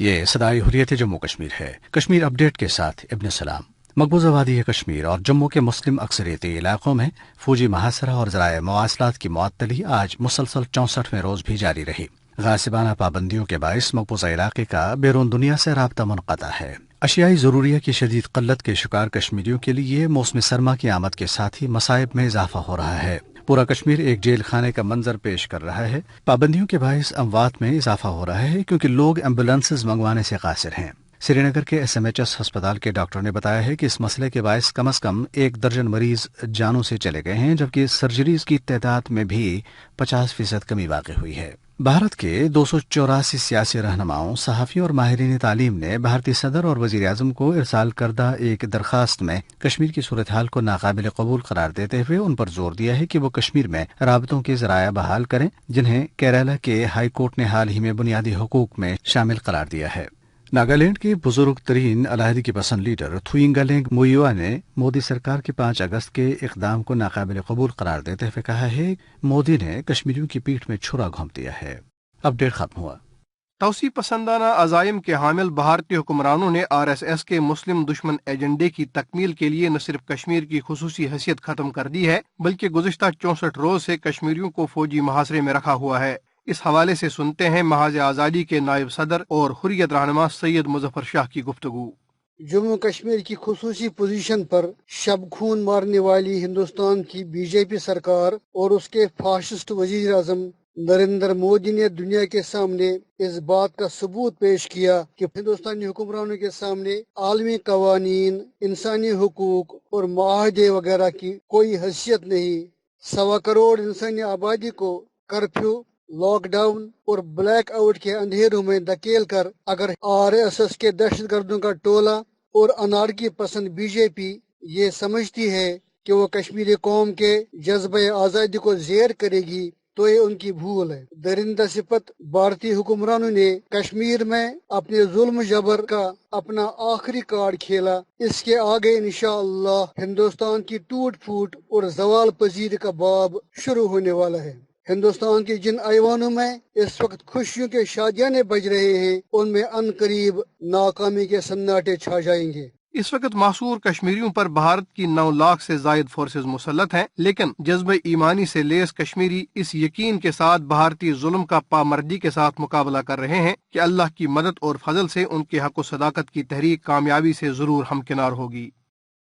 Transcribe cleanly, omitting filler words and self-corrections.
یہ صدائے حریت جموں کشمیر ہے۔ کشمیر اپ ڈیٹ کے ساتھ ابن سلام۔ مقبوضہ وادی کشمیر اور جموں کے مسلم اکثریتی علاقوں میں فوجی محاصرہ اور ذرائع مواصلات کی معطلی آج مسلسل 64ویں روز بھی جاری رہی۔ غاصبانہ پابندیوں کے باعث مقبوضہ علاقے کا بیرون دنیا سے رابطہ منقطع ہے۔ اشیائی ضروریہ کی شدید قلت کے شکار کشمیریوں کے لیے موسم سرما کی آمد کے ساتھ ہی مصائب میں اضافہ ہو رہا ہے۔ پورا کشمیر ایک جیل خانے کا منظر پیش کر رہا ہے۔ پابندیوں کے باعث اموات میں اضافہ ہو رہا ہے کیونکہ لوگ ایمبولینسز منگوانے سے قاصر ہیں۔ سری نگر کے ایس ایم ایچ ایس ہسپتال کے ڈاکٹر نے بتایا ہے کہ اس مسئلے کے باعث کم از کم 1 درجن مریض جانوں سے چلے گئے ہیں، جبکہ سرجریز کی تعداد میں بھی 50% کمی واقع ہوئی ہے۔ بھارت کے 284 سیاسی رہنماؤں، صحافیوں اور ماہرین تعلیم نے بھارتی صدر اور وزیر اعظم کو ارسال کردہ ایک درخواست میں کشمیر کی صورتحال کو ناقابل قبول قرار دیتے ہوئے ان پر زور دیا ہے کہ وہ کشمیر میں رابطوں کے ذرائع بحال کریں، جنہیں کیرالہ کے ہائی کورٹ نے حال ہی میں بنیادی حقوق میں شامل قرار دیا ہے۔ ناگالینڈ کے بزرگ ترین علیحدگی پسند لیڈر تھوئنگالینگ مویوا نے مودی سرکار کے 5 اگست کے اقدام کو ناقابل قبول قرار دیتے ہوئے کہا ہے مودی نے کشمیریوں کی پیٹھ میں چھرا گھونپ دیا ہے۔ اپ ڈیٹ ختم ہوا۔ توسیع پسندانہ عزائم کے حامل بھارتی حکمرانوں نے آر ایس ایس کے مسلم دشمن ایجنڈے کی تکمیل کے لیے نہ صرف کشمیر کی خصوصی حیثیت ختم کر دی ہے بلکہ گزشتہ 64 روز سے کشمیریوں کو فوجی محاصرے میں رکھا ہوا ہے۔ اس حوالے سے سنتے ہیں محاذ آزادی کے نائب صدر اور حریت رہنما سید مظفر شاہ کی گفتگو۔ جموں کشمیر کی خصوصی پوزیشن پر شب خون مارنے والی ہندوستان کی بی جے پی سرکار اور اس کے فاشسٹ وزیر اعظم نریندر مودی نے دنیا کے سامنے اس بات کا ثبوت پیش کیا کہ ہندوستانی حکمرانوں کے سامنے عالمی قوانین، انسانی حقوق اور معاہدے وغیرہ کی کوئی حیثیت نہیں۔ 1.25 کروڑ انسانی آبادی کو کرفیو، لاک ڈاؤن اور بلیک آؤٹ کے اندھیروں میں دھکیل کر اگر آر ایس ایس کے دہشت گردوں کا ٹولہ اور انارکی پسند بی جے پی یہ سمجھتی ہے کہ وہ کشمیری قوم کے جذبہ آزادی کو زیر کرے گی تو یہ ان کی بھول ہے۔ درندہ صفت بھارتی حکمرانوں نے کشمیر میں اپنے ظلم جبر کا اپنا آخری کارڈ کھیلا۔ اس کے آگے انشاءاللہ ہندوستان کی ٹوٹ پھوٹ اور زوال پذیری کا باب شروع ہونے والا ہے۔ ہندوستان کے جن ایوانوں میں اس وقت خوشیوں کے شادیانے بج رہے ہیں ان میں ان قریب ناکامی کے سناٹے چھا جائیں گے۔ اس وقت محصور کشمیریوں پر بھارت کی 9 لاکھ سے زائد فورسز مسلط ہیں، لیکن جذبہ ایمانی سے لیس کشمیری اس یقین کے ساتھ بھارتی ظلم کا پامردی کے ساتھ مقابلہ کر رہے ہیں کہ اللہ کی مدد اور فضل سے ان کے حق و صداقت کی تحریک کامیابی سے ضرور ہمکنار ہوگی۔